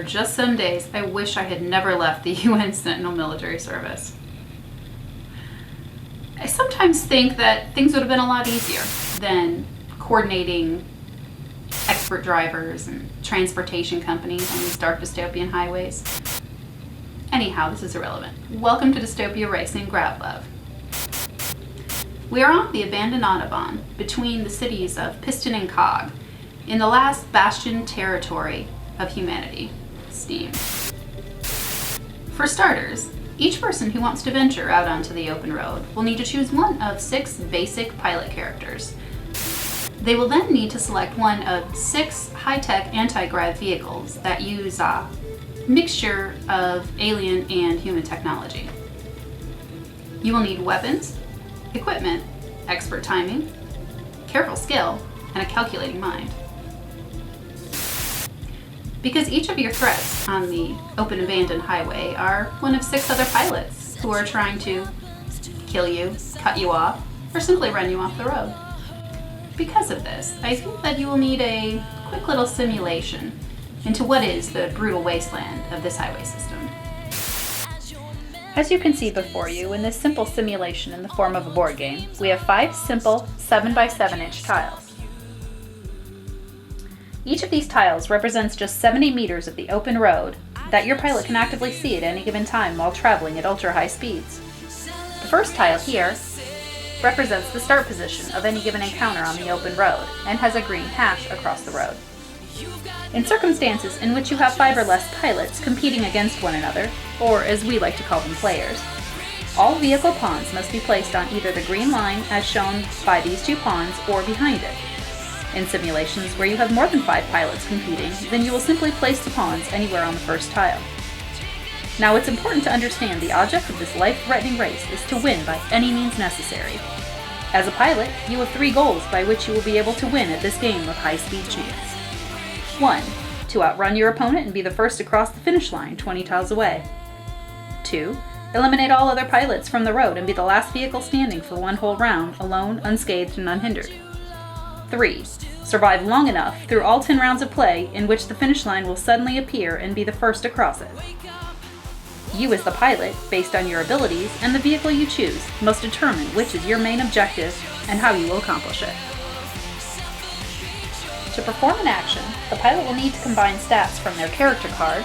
are just some days I wish I had never left the UN Sentinel military service. I sometimes think that things would have been a lot easier than coordinating expert drivers and transportation companies on these dark dystopian highways. Anyhow, this is irrelevant. Welcome to Dystopia Racing Grav. We are on the abandoned Autobahn between the cities of Piston and Cog in the last bastion territory of humanity, Steam. For starters, each person who wants to venture out onto the open road will need to choose one of 6 basic pilot characters. They will then need to select one of 6 high-tech anti-grav vehicles that use a mixture of alien and human technology. You will need weapons, equipment, expert timing, careful skill, and a calculating mind. Because each of your threats on the open abandoned highway are one of 6 other pilots who are trying to kill you, cut you off, or simply run you off the road. Because of this, I think that you will need a quick little simulation into what is the brutal wasteland of this highway system. As you can see before you in this simple simulation in the form of a board game, we have 5 simple 7x7-inch tiles. Each of these tiles represents just 70 meters of the open road that your pilot can actively see at any given time while traveling at ultra-high speeds. The first tile here represents the start position of any given encounter on the open road and has a green hash across the road. In circumstances in which you have 5 or less pilots competing against one another, or as we like to call them, players, all vehicle pawns must be placed on either the green line as shown by these 2 pawns or behind it. In simulations where you have more than 5 pilots competing, then you will simply place the pawns anywhere on the first tile. Now it's important to understand the object of this life-threatening race is to win by any means necessary. As a pilot, you have 3 goals by which you will be able to win at this game of high-speed chance. 1. To outrun your opponent and be the first to cross the finish line 20 tiles away. 2. Eliminate all other pilots from the road and be the last vehicle standing for 1 whole round, alone, unscathed, and unhindered. 3. Survive long enough through all 10 rounds of play in which the finish line will suddenly appear and be the first to cross it. You as the pilot, based on your abilities and the vehicle you choose, must determine which is your main objective and how you will accomplish it. To perform an action, the pilot will need to combine stats from their character card,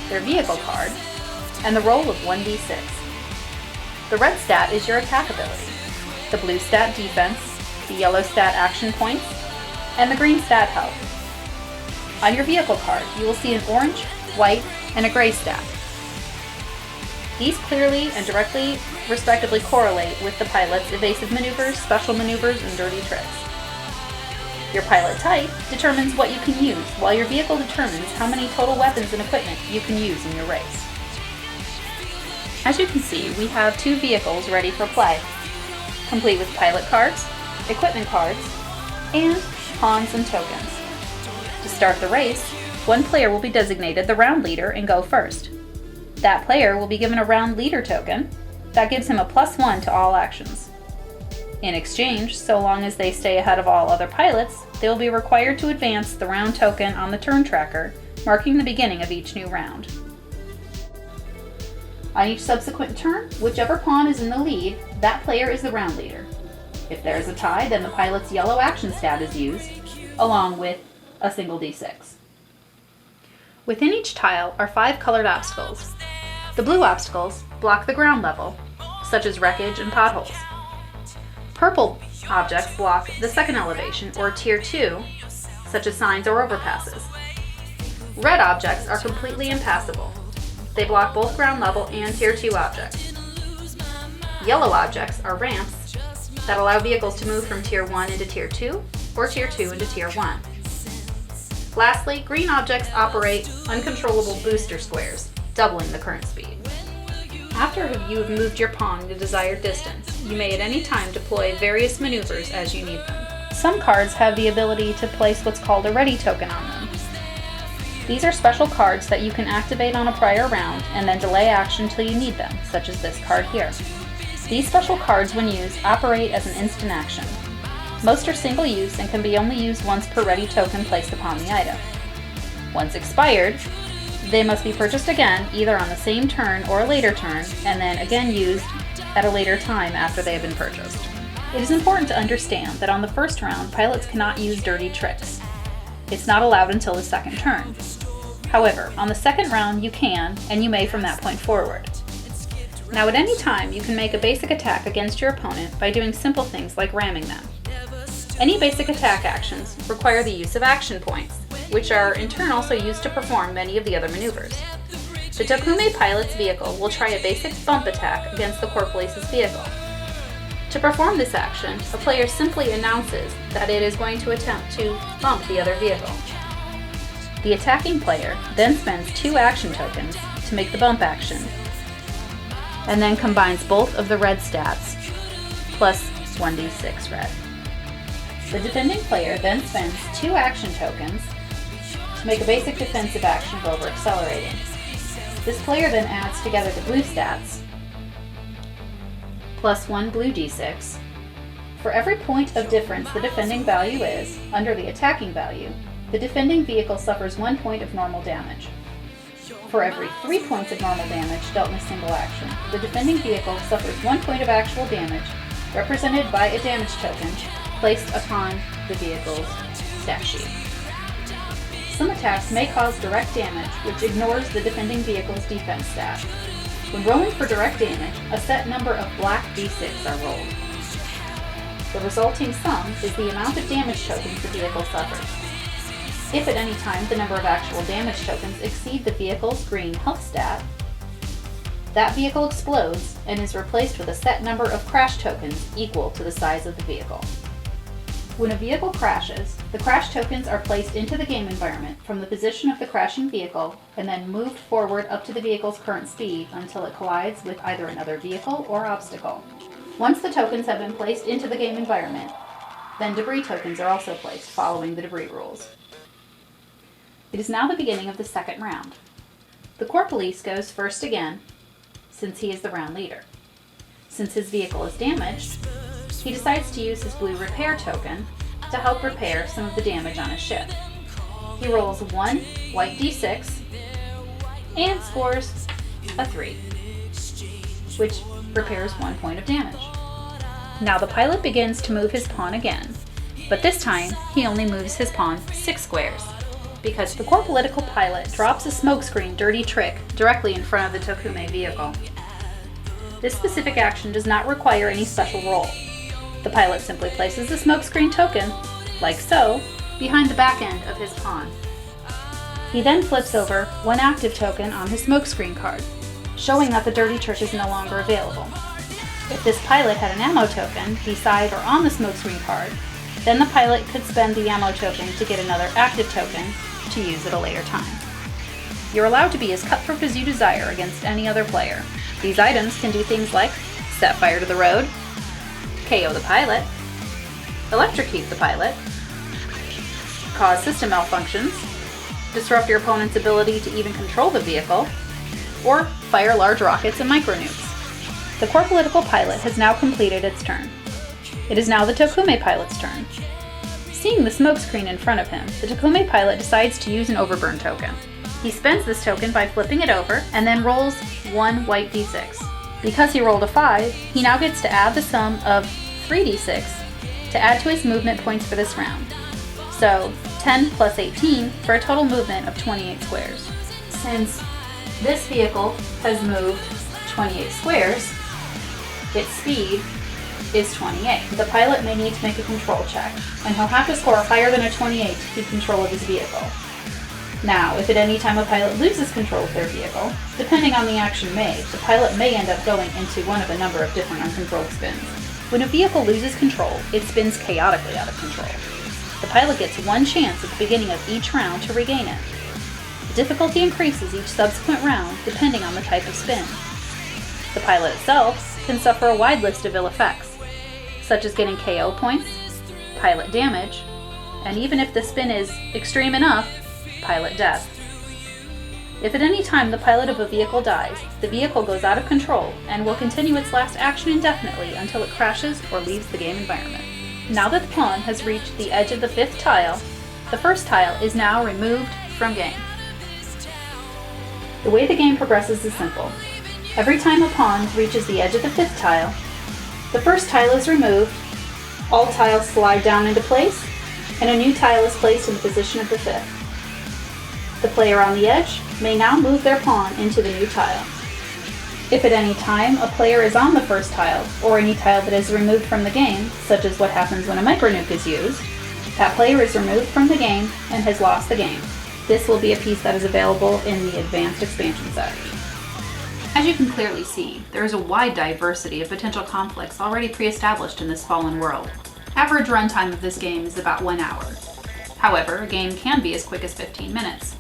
their vehicle card, and the roll of 1d6. The red stat is your attack ability, the blue stat defense, the yellow stat action points, and the green stat health. On your vehicle card, you will see an orange, white, and a gray stat. These clearly and directly, respectively, correlate with the pilot's evasive maneuvers, special maneuvers, and dirty tricks. Your pilot type determines what you can use, while your vehicle determines how many total weapons and equipment you can use in your race. As you can see, we have 2 vehicles ready for play, complete with pilot cards, equipment cards, and pawns and tokens. To start the race, one player will be designated the round leader and go first. That player will be given a round leader token that gives him a +1 to all actions. In exchange, so long as they stay ahead of all other pilots, they will be required to advance the round token on the turn tracker, marking the beginning of each new round. On each subsequent turn, whichever pawn is in the lead, that player is the round leader. If there is a tie, then the pilot's yellow action stat is used, along with a single d6. Within each tile are 5 colored obstacles. The blue obstacles block the ground level, such as wreckage and potholes. Purple objects block the second elevation, or Tier 2, such as signs or overpasses. Red objects are completely impassable. They block both ground level and Tier 2 objects. Yellow objects are ramps that allow vehicles to move from Tier 1 into Tier 2, or Tier 2 into Tier 1. Lastly, green objects operate uncontrollable booster squares, doubling the current speed. After you have moved your pawn the desired distance, you may at any time deploy various maneuvers as you need them. Some cards have the ability to place what's called a ready token on them. These are special cards that you can activate on a prior round and then delay action till you need them, such as this card here. These special cards, when used, operate as an instant action. Most are single use and can be only used once per ready token placed upon the item. Once expired, They must be purchased again, either on the same turn or a later turn, and then again used at a later time after they have been purchased. It is important to understand that on the first round, pilots cannot use dirty tricks. It's not allowed until the second turn. However, on the second round you can, and you may from that point forward. Now at any time, you can make a basic attack against your opponent by doing simple things like ramming them. Any basic attack actions require the use of action points, which are in turn also used to perform many of the other maneuvers. The Tokumei pilot's vehicle will try a basic bump attack against the core police's vehicle. To perform this action, a player simply announces that it is going to attempt to bump the other vehicle. The attacking player then spends 2 action tokens to make the bump action, and then combines both of the red stats, plus 1d6 red. The defending player then spends 2 action tokens to make a basic defensive action of over-accelerating. This player then adds together the blue stats, plus 1 blue d6. For every point of difference the defending value is, under the attacking value, the defending vehicle suffers 1 point of normal damage. For every 3 points of normal damage dealt in a single action, the defending vehicle suffers 1 point of actual damage, represented by a damage token placed upon the vehicle's stat sheet. Some attacks may cause direct damage, which ignores the defending vehicle's defense stat. When rolling for direct damage, a set number of black d6 are rolled. The resulting sum is the amount of damage tokens the vehicle suffers. If at any time the number of actual damage tokens exceed the vehicle's green health stat, that vehicle explodes and is replaced with a set number of crash tokens equal to the size of the vehicle. When a vehicle crashes, the crash tokens are placed into the game environment from the position of the crashing vehicle and then moved forward up to the vehicle's current speed until it collides with either another vehicle or obstacle. Once the tokens have been placed into the game environment, then debris tokens are also placed following the debris rules. It is now the beginning of the second round. The core police goes first again, since he is the round leader. Since his vehicle is damaged, he decides to use his blue repair token to help repair some of the damage on his ship. He rolls 1 white d6 and scores a 3, which repairs 1 point of damage. Now the pilot begins to move his pawn again, but this time he only moves his pawn 6 squares, because the core political pilot drops a smokescreen dirty trick directly in front of the Tokumei vehicle. This specific action does not require any special roll. The pilot simply places the smokescreen token, like so, behind the back end of his pawn. He then flips over 1 active token on his smokescreen card, showing that the dirty trick is no longer available. If this pilot had an ammo token beside or on the smokescreen card, then the pilot could spend the ammo token to get another active token to use at a later time. You're allowed to be as cutthroat as you desire against any other player. These items can do things like set fire to the road, KO the pilot, electrocute the pilot, cause system malfunctions, disrupt your opponent's ability to even control the vehicle, or fire large rockets and micronukes. The core political pilot has now completed its turn. It is now the Tokumei pilot's turn. Seeing the smokescreen in front of him, the Tokumei pilot decides to use an overburn token. He spends this token by flipping it over and then rolls 1 white d6. Because he rolled a 5, he now gets to add the sum of 3d6 to add to his movement points for this round. So 10 plus 18 for a total movement of 28 squares. Since this vehicle has moved 28 squares, its speed is 28. The pilot may need to make a control check, and he'll have to score higher than a 28 to keep control of his vehicle. Now, if at any time a pilot loses control of their vehicle, depending on the action made, the pilot may end up going into one of a number of different uncontrolled spins. When a vehicle loses control, it spins chaotically out of control. The pilot gets 1 chance at the beginning of each round to regain it. The difficulty increases each subsequent round depending on the type of spin. The pilot itself can suffer a wide list of ill effects, such as getting KO points, pilot damage, and even if the spin is extreme enough, pilot death. If at any time the pilot of a vehicle dies, the vehicle goes out of control and will continue its last action indefinitely until it crashes or leaves the game environment. Now that the pawn has reached the edge of the 5th tile, the first tile is now removed from game. The way the game progresses is simple. Every time a pawn reaches the edge of the 5th tile, the first tile is removed, all tiles slide down into place, and a new tile is placed in the position of the 5th. The player on the edge may now move their pawn into the new tile. If at any time a player is on the first tile, or any tile that is removed from the game, such as what happens when a micronuke is used, that player is removed from the game and has lost the game. This will be a piece that is available in the Advanced Expansion Set. As you can clearly see, there is a wide diversity of potential conflicts already pre-established in this fallen world. Average runtime of this game is about 1 hour. However, a game can be as quick as 15 minutes.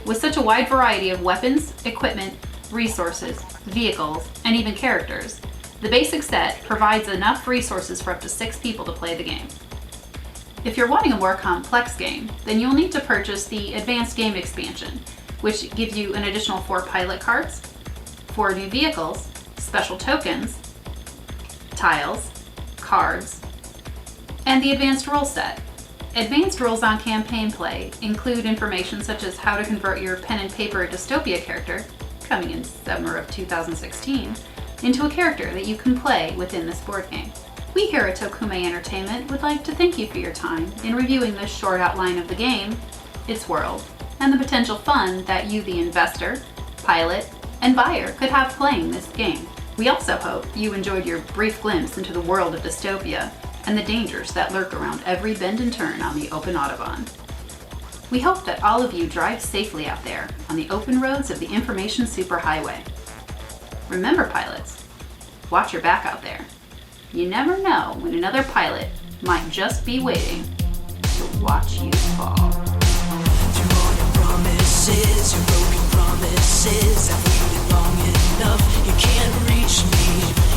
With such a wide variety of weapons, equipment, resources, vehicles, and even characters, the basic set provides enough resources for up to 6 people to play the game. If you're wanting a more complex game, then you'll need to purchase the Advanced Game Expansion, which gives you an additional 4 pilot cards, 4 new vehicles, special tokens, tiles, cards, and the Advanced Rule Set. Advanced rules on campaign play include information such as how to convert your pen and paper Dystopia character, coming in summer of 2016, into a character that you can play within this board game. We here at Tokumei Entertainment would like to thank you for your time in reviewing this short outline of the game, its world, and the potential fun that you, the investor, pilot, and buyer could have playing this game. We also hope you enjoyed your brief glimpse into the world of Dystopia and the dangers that lurk around every bend and turn on the open Autobahn. We hope that all of you drive safely out there on the open roads of the Information Superhighway. Remember, pilots, watch your back out there. You never know when another pilot might just be waiting to watch you fall. Through all your promises, your broken promises, I've waited long enough, you can't reach me.